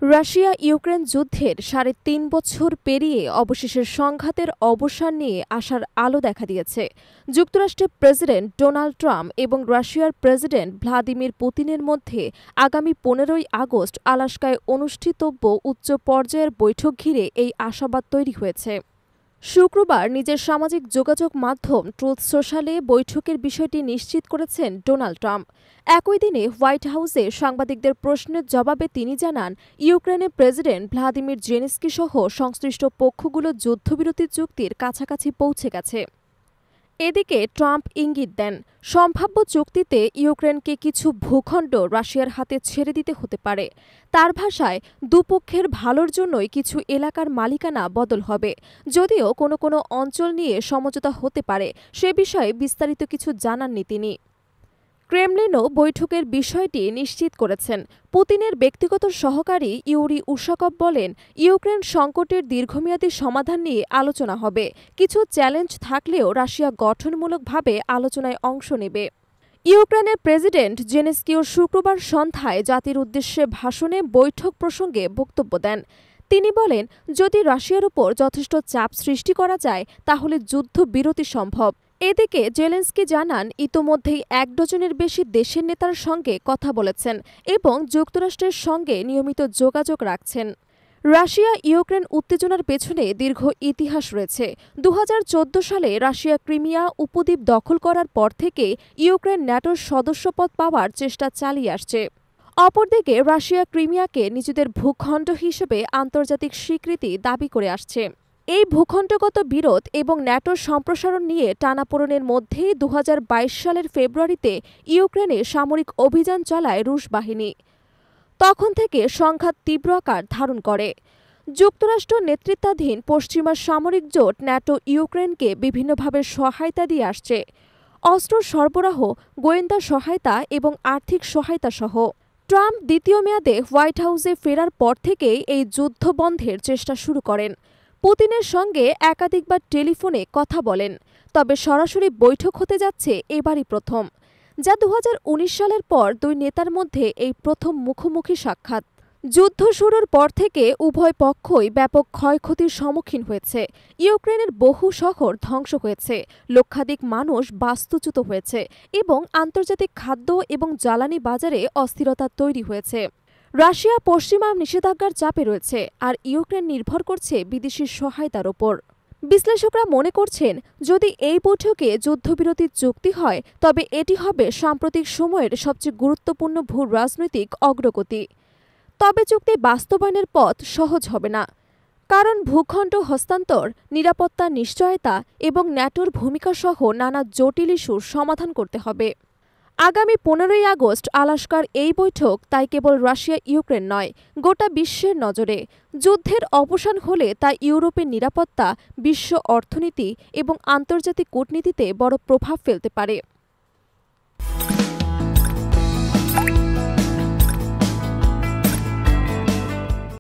Russia Ukraine যুদ্ধের ৩.৫ বছর পেরিয়ে অবশেষে সংঘাতের অবসান নিয়ে আশার আলো দেখা দিয়েছে। যুক্তরাষ্ট্রের প্রেসিডেন্ট ডোনাল্ড ট্রাম্প এবং রাশিয়ার প্রেসিডেন্ট ভ্লাদিমির পুতিনের মধ্যে আগামী ১৫ই আগস্ট আলাস্কায় অনুষ্ঠিতব্য উচ্চ পর্যায়ের বৈঠক ঘিরে এই আশাবাদ তৈরি হয়েছে। শুক্রবার নিজের সামাজিক যোগাযোগ মাধ্যম ট্রুথ সোশ্যালে বৈঠকের বিষয়টি নিশ্চিত করেছেন ডোনাল্ড ট্রাম্প। একই দিনে হোয়াইট হাউসে সাংবাদিকদের প্রশ্নের জবাবে তিনি জানান, ইউক্রেনের প্রেসিডেন্ট ভ্লাদিমির জেলেনস্কি সহ সংশ্লিষ্ট পক্ষগুলো যুদ্ধবিরতি চুক্তির কাছাকাছি পৌঁছে গেছে। এদিকে ট্রাম্প ইঙ্গিত দেন, সম্ভাব্য চুক্তিতে ইউক্রেনকে কিছু ভূখণ্ড রাশিয়ার হাতে ছেড়ে দিতে হতে পারে। তার ভাষায়, দুপক্ষের ভালোর জন্যই কিছু এলাকার মালিকানা বদল হবে। যদিও কোনো কোনো অঞ্চল নিয়ে সমঝোতা হতে পারে, সে বিষয়ে বিস্তারিত কিছু জানাননি তিনি। ক্রেমলিনও বৈঠকের বিষয়টি নিশ্চিত করেছেন। পুতিনের ব্যক্তিগত সহকারী ইউরি উশাকভ বলেন, ইউক্রেন সংকটের দীর্ঘমেয়াদী সমাধান নিয়ে আলোচনা হবে। কিছু চ্যালেঞ্জ থাকলেও রাশিয়া গঠনমূলকভাবে আলোচনায় অংশ নেবে। ইউক্রেনের প্রেসিডেন্ট জেলেনস্কিও শুক্রবার সন্ধ্যায় জাতির উদ্দেশ্যে ভাষণে বৈঠক প্রসঙ্গে বক্তব্য দেন। তিনি বলেন, যদি রাশিয়ার উপর যথেষ্ট চাপ সৃষ্টি করা যায় তাহলে যুদ্ধবিরতি সম্ভব। এদিকে জেলেনস্কি জানান, ইতোমধ্যেই ১ ডজনের বেশি দেশের নেতার সঙ্গে কথা বলেছেন এবং যুক্তরাষ্ট্রের সঙ্গে নিয়মিত যোগাযোগ রাখছেন। রাশিয়া ইউক্রেন উত্তেজনার পেছনে দীর্ঘ ইতিহাস রয়েছে। ২০১৪ সালে রাশিয়া ক্রিমিয়া উপদ্বীপ দখল করার পর থেকে ইউক্রেন ন্যাটোর সদস্যপদ পাওয়ার চেষ্টা চালিয়ে আসছে। অপরদিকে রাশিয়া ক্রিমিয়াকে নিজেদের ভূখণ্ড হিসেবে আন্তর্জাতিক স্বীকৃতি দাবি করে আসছে। এই ভূখণ্ডগত বিরোধ এবং ন্যাটোর সম্প্রসারণ নিয়ে টানাপোড়েনের মধ্যেই ২০২২ সালের ফেব্রুয়ারিতে ইউক্রেনে সামরিক অভিযান চালায় রুশ বাহিনী। তখন থেকে সংঘাত তীব্র আকার ধারণ করে। যুক্তরাষ্ট্র নেতৃত্বাধীন পশ্চিমা সামরিক জোট ন্যাটো ইউক্রেনকে বিভিন্নভাবে সহায়তা দিয়ে আসছে, অস্ত্র সরবরাহ, গোয়েন্দা সহায়তা এবং আর্থিক সহায়তা সহ। ট্রাম্প দ্বিতীয় মেয়াদে হোয়াইট হাউসে ফেরার পর থেকেই এই যুদ্ধ বন্ধের চেষ্টা শুরু করেন। পুতিনের সঙ্গে একাধিকবার টেলিফোনে কথা বলেন, তবে সরাসরি বৈঠক হতে যাচ্ছে এবারই প্রথম, যা ২০১৯ সালের পর দুই নেতার মধ্যে এই প্রথম মুখোমুখি সাক্ষাৎ। যুদ্ধ শুরুর পর থেকে উভয় পক্ষই ব্যাপক ক্ষয়ক্ষতির সম্মুখীন হয়েছে। ইউক্রেনের বহু শহর ধ্বংস হয়েছে, লক্ষাধিক মানুষ বাস্তুচ্যুত হয়েছে এবং আন্তর্জাতিক খাদ্য এবং জ্বালানি বাজারে অস্থিরতা তৈরি হয়েছে। রাশিয়া পশ্চিমা নিষেধাজ্ঞার চাপে রয়েছে, আর ইউক্রেন নির্ভর করছে বিদেশি সহায়তার ওপর। বিশ্লেষকরা মনে করছেন, যদি এই বৈঠকে যুদ্ধবিরতির চুক্তি হয় তবে এটি হবে সাম্প্রতিক সময়ের সবচেয়ে গুরুত্বপূর্ণ ভূ রাজনৈতিক অগ্রগতি। তবে চুক্তি বাস্তবায়নের পথ সহজ হবে না, কারণ ভূখণ্ড হস্তান্তর, নিরাপত্তা নিশ্চয়তা এবং ন্যাটোর ভূমিকা সহ নানা জটিল ইস্যুর সমাধান করতে হবে। আগামী ১৫ই আগস্ট আলাস্কার এই বৈঠক তাই কেবল রাশিয়া ইউক্রেন নয়, গোটা বিশ্বের নজরে। যুদ্ধের অবসান হলে তা ইউরোপের নিরাপত্তা, বিশ্ব অর্থনীতি এবং আন্তর্জাতিক কূটনীতিতে বড় প্রভাব ফেলতে পারে।